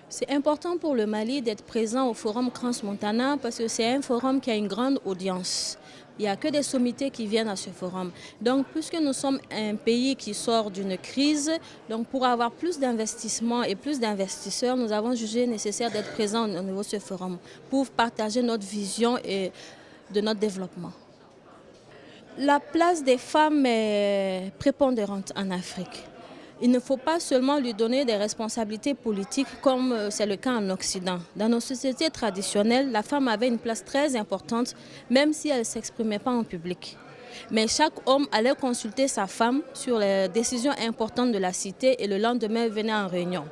C'est important pour le Mali d'être présent au forum Crans-Montana parce que c'est un forum qui a une grande audience. Il n'y a que des sommités qui viennent à ce forum. Donc, puisque nous sommes un pays qui sort d'une crise, donc pour avoir plus d'investissements et plus d'investisseurs, nous avons jugé nécessaire d'être présents au niveau de ce forum pour partager notre vision et de notre développement. La place des femmes est prépondérante en Afrique. Il ne faut pas seulement lui donner des responsabilités politiques comme c'est le cas en Occident. Dans nos sociétés traditionnelles, la femme avait une place très importante, même si elle ne s'exprimait pas en public. Mais chaque homme allait consulter sa femme sur les décisions importantes de la cité et le lendemain venait en réunion.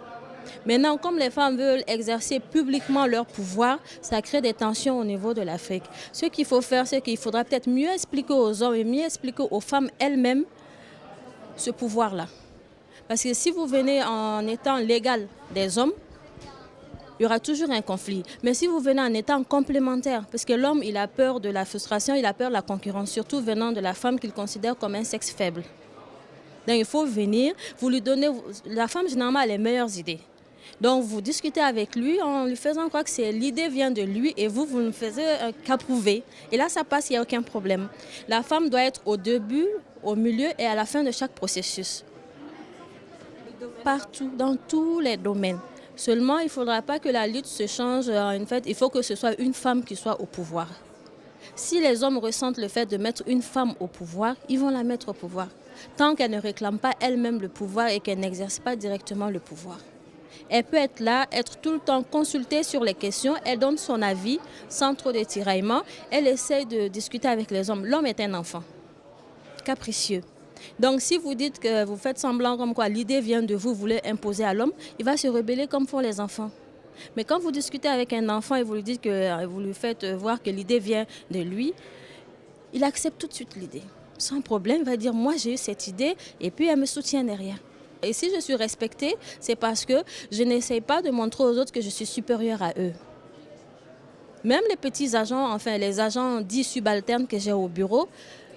Maintenant, comme les femmes veulent exercer publiquement leur pouvoir, ça crée des tensions au niveau de l'Afrique. Ce qu'il faut faire, c'est qu'il faudra peut-être mieux expliquer aux hommes et mieux expliquer aux femmes elles-mêmes ce pouvoir-là. Parce que si vous venez en étant l'égal des hommes, il y aura toujours un conflit. Mais si vous venez en étant complémentaire, parce que l'homme, il a peur de la frustration, il a peur de la concurrence, surtout venant de la femme qu'il considère comme un sexe faible. Donc il faut venir, vous lui donnez, la femme généralement a les meilleures idées. Donc vous discutez avec lui en lui faisant croire que l'idée vient de lui et vous ne faites qu'approuver. Et là ça passe, il n'y a aucun problème. La femme doit être au début, au milieu et à la fin de chaque processus. Partout, dans tous les domaines. Seulement, il ne faudra pas que la lutte se change en fait. Il faut que ce soit une femme qui soit au pouvoir. Si les hommes ressentent le fait de mettre une femme au pouvoir, ils vont la mettre au pouvoir. Tant qu'elle ne réclame pas elle-même le pouvoir et qu'elle n'exerce pas directement le pouvoir. Elle peut être là, être tout le temps consultée sur les questions, elle donne son avis sans trop de tiraillements, elle essaie de discuter avec les hommes. L'homme est un enfant, capricieux. Donc si vous dites que vous faites semblant comme quoi l'idée vient de vous, vous voulez imposer à l'homme, il va se rebeller comme font les enfants. Mais quand vous discutez avec un enfant et vous lui dites que vous lui faites voir que l'idée vient de lui, il accepte tout de suite l'idée. Sans problème, il va dire moi j'ai eu cette idée et puis elle me soutient derrière. Et si je suis respectée, c'est parce que je n'essaye pas de montrer aux autres que je suis supérieure à eux. Même les petits agents, enfin les agents dits subalternes que j'ai au bureau,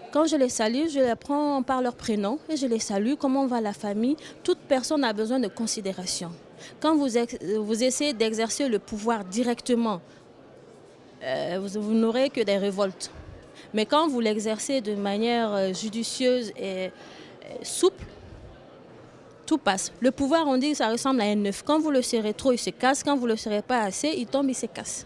quand je les salue, je les prends par leur prénom et je les salue, comment va la famille. Toute personne a besoin de considération. Quand vous essayez d'exercer le pouvoir directement, vous n'aurez que des révoltes. Mais quand vous l'exercez de manière judicieuse et souple, tout passe. Le pouvoir, on dit que ça ressemble à un œuf. Quand vous le serrez trop, il se casse. Quand vous ne le serrez pas assez, il tombe, il se casse.